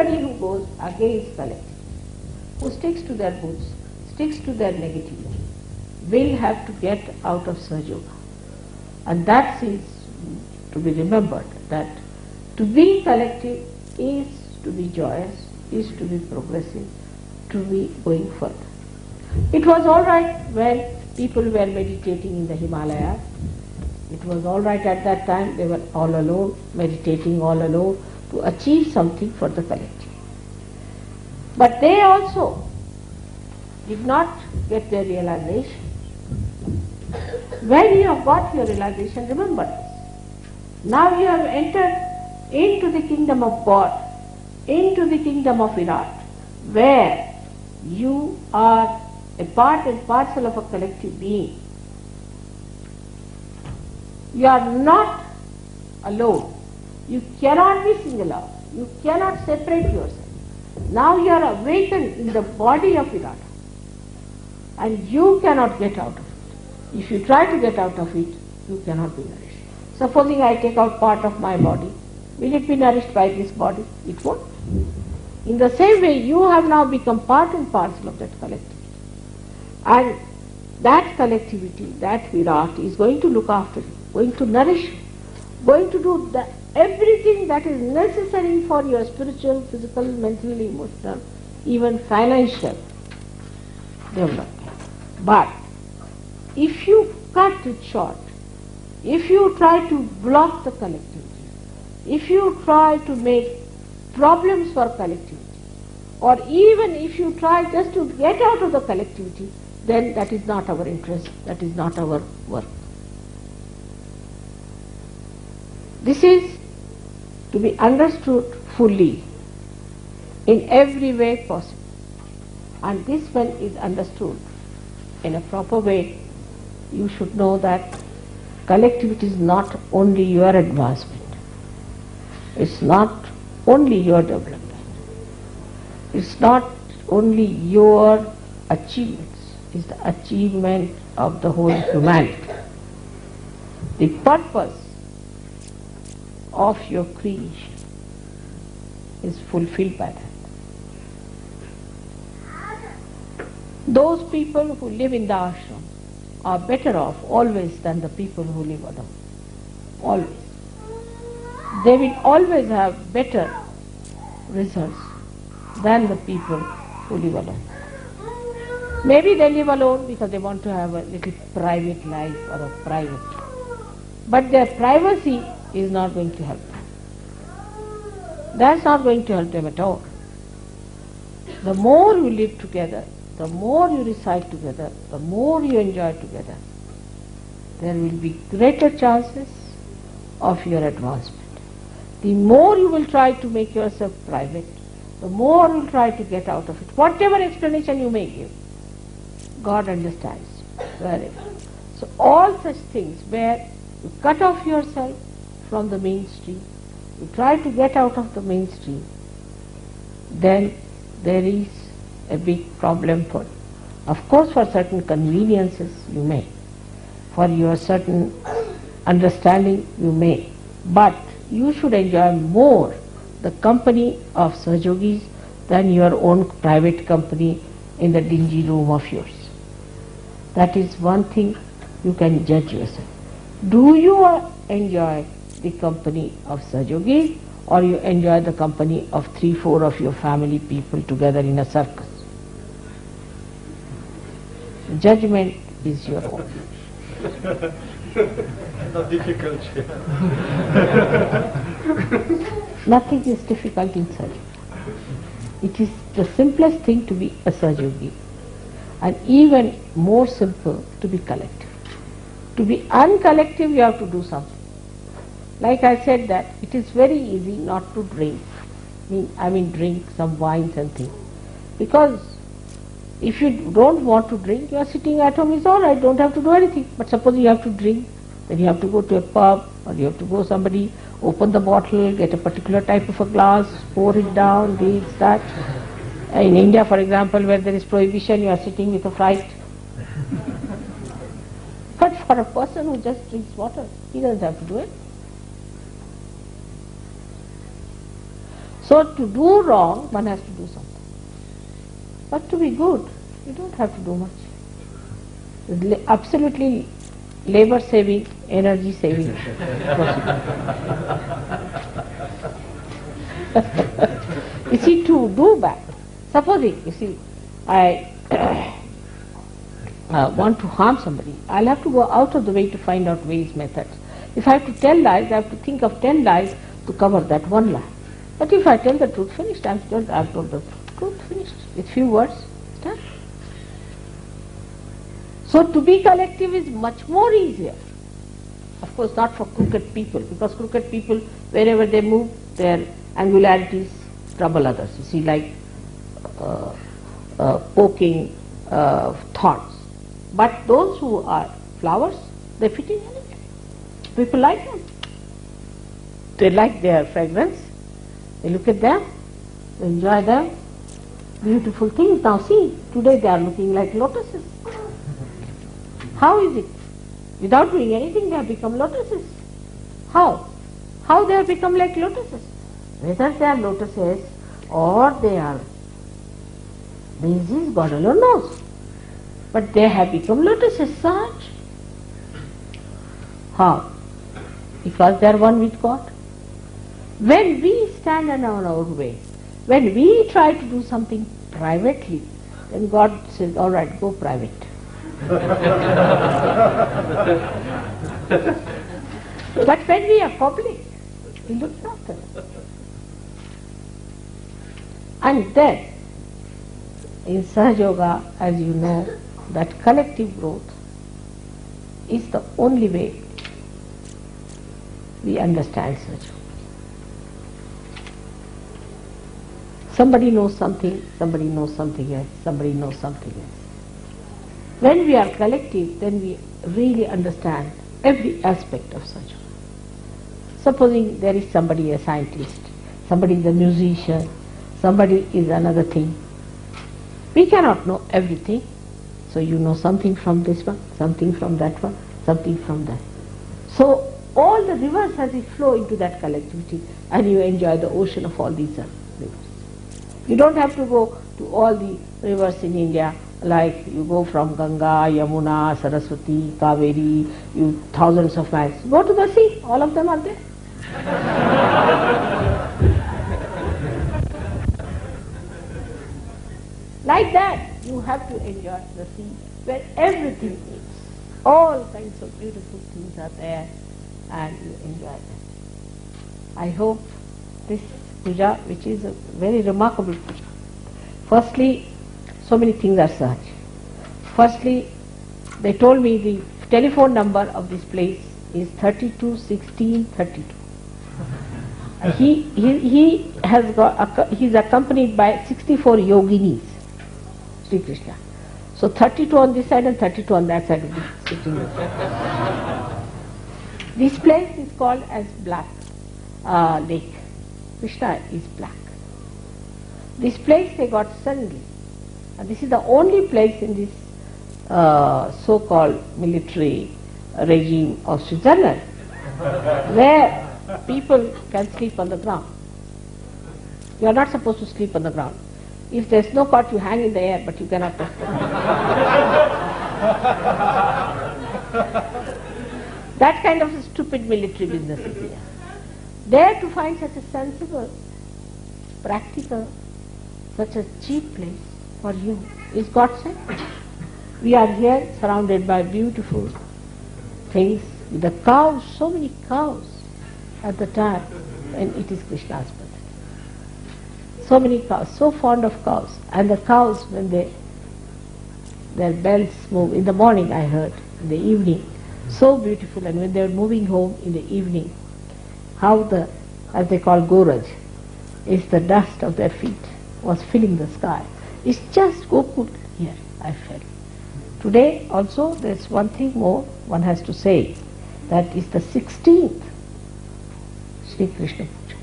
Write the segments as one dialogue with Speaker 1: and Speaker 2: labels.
Speaker 1: anybody who goes against collective, who sticks to their roots, sticks to their negativity, will have to get out of Sahaja Yoga. And that is to be remembered, that to be collective is to be joyous, is to be progressive, to be going further. It was all right when people were meditating in the Himalayas. It was all right at that time. They were all alone, meditating all alone to achieve something for the collective. But they also did not get their realization. When you have got your realization, remember this. Now you have entered into the kingdom of God, into the kingdom of Virat, where you are a part and parcel of a collective being. You are not alone. You cannot be single out. You cannot separate yourself. Now you are awakened in the body of Virat, and you cannot get out of it. If you try to get out of it, you cannot be nourished. Supposing I take out part of my body, will it be nourished by this body? It won't. In the same way, you have now become part and parcel of that collectivity. And that collectivity, that Virat, is going to look after you, going to nourish you, going to do everything that is necessary for your spiritual, physical, mental, emotional, even financial development. But if you cut it short, if you try to block the collectivity, if you try to make problems for collectivity, or even if you try just to get out of the collectivity, then that is not our interest, that is not our work. This is to be understood fully in every way possible. And this, when is understood in a proper way, you should know that collectivity is not only your advancement, it's not only your development, it's not only your achievements, it's the achievement of the whole humanity. The purpose of your creation is fulfilled by that. Those people who live in the ashram are better off always than the people who live alone. Always. They will always have better results than the people who live alone. Maybe they live alone because they want to have a little private life or a private. But their privacy is not going to help them. That's not going to help them at all. The more you live together, the more you recite together, the more you enjoy together, there will be greater chances of your advancement. The more you will try to make yourself private, the more you will try to get out of it. Whatever explanation you may give, God understands very well. So all such things where you cut off yourself from the mainstream, you try to get out of the mainstream, then there is a big problem for you. Of course, for certain conveniences you may, for your certain understanding you may, but you should enjoy more the company of Sahajogis than your own private company in the dingy room of yours. That is one thing you can judge yourself. Do you enjoy the company of Sahajogis, or you enjoy the company of 3-4 of your family people together in a circus? Judgment is your own.
Speaker 2: Not difficult.
Speaker 1: Nothing is difficult in Sahaja. It is the simplest thing to be a Sahajogi, and even more simple to be collective. To be uncollective, you have to do something. Like I said, that it is very easy not to drink. I mean drink some wines and things. Because if you don't want to drink, you are sitting at home, it's all right, don't have to do anything. But suppose you have to drink, then you have to go to a pub, or you have to go somebody, open the bottle, get a particular type of a glass, pour it down, this, that. In India, for example, where there is prohibition, you are sitting with a fright. But for a person who just drinks water, he doesn't have to do it. So to do wrong, one has to do something. But to be good, you don't have to do much. It's absolutely labor saving, energy saving procedure. You see, to do bad, supposing, you see, I want to harm somebody, I'll have to go out of the way to find out ways, methods. If I have to tell lies, I have to think of 10 lies to cover that one lie. But if I tell the truth, finished, I've told the truth, finished, with few words, done. So to be collective is much more easier. Of course not for crooked people, because crooked people, wherever they move, their angularities trouble others. You see, like poking thorns. But those who are flowers, they fit in anything. People like them. They like their fragrance. They look at them, they enjoy them. Beautiful things. Now see, today they are looking like lotuses. How is it? Without doing anything they have become lotuses. How? How they have become like lotuses? Whether they are lotuses or they are daisies, God alone knows. But they have become lotuses, such. How? Because they are one with God. When we stand on our way, when we try to do something privately, then God says, all right, go private. But when we are public, He looks after us. And then, in Sahaja Yoga, as you know, that collective growth is the only way we understand Sahaja Yoga. Somebody knows something, somebody knows something else, somebody knows something else. When we are collective, then we really understand every aspect of Sahaja Yoga. Supposing there is somebody a scientist, somebody is a musician, somebody is another thing. We cannot know everything. So you know something from this one, something from that one, something from that. So all the rivers as it flow into that collectivity, and you enjoy the ocean of all these rivers. You don't have to go to all the rivers in India, like you go from Ganga, Yamuna, Saraswati, Kaveri, you thousands of miles. Go to the sea, all of them are there. Like that, you have to enjoy the sea where everything is. All kinds of beautiful things are there and you enjoy them. I hope this puja, which is a very remarkable puja. Firstly, so many things are such. Firstly, they told me the telephone number of this place is 321632. He is accompanied by 64 yoginis, Sri Krishna. So 32 on this side and 32 on that side of the sitting room. This place is called as Black Lake. Krishna is black. This place they got suddenly. And this is the only place in this so-called military regime of Switzerland where people can sleep on the ground. You are not supposed to sleep on the ground. If there is no cot, you hang in the air, but you cannot touch the ground. That kind of a stupid military business is here. There to find such a sensible, practical, such a cheap place for you is God sent. We are here surrounded by beautiful things, with the cows, so many cows at the time when it is Krishna's birthday. So many cows, so fond of cows. And the cows, when their bells move, in the morning I heard, in the evening, so beautiful. And when they were moving home in the evening, how the, as they call Goraj, is the dust of their feet was filling the sky. It's just Gokul here, I felt. Today also there's one thing more one has to say, that is the 16th Sri Krishna Puja.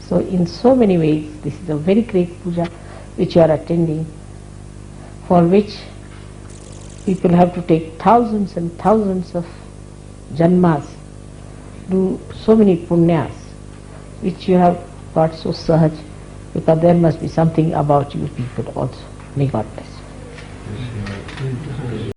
Speaker 1: So in so many ways this is a very great puja which you are attending, for which people have to take thousands and thousands of janmas do so many punyas, which you have got so sahaj, because there must be something about you people also. May God bless you.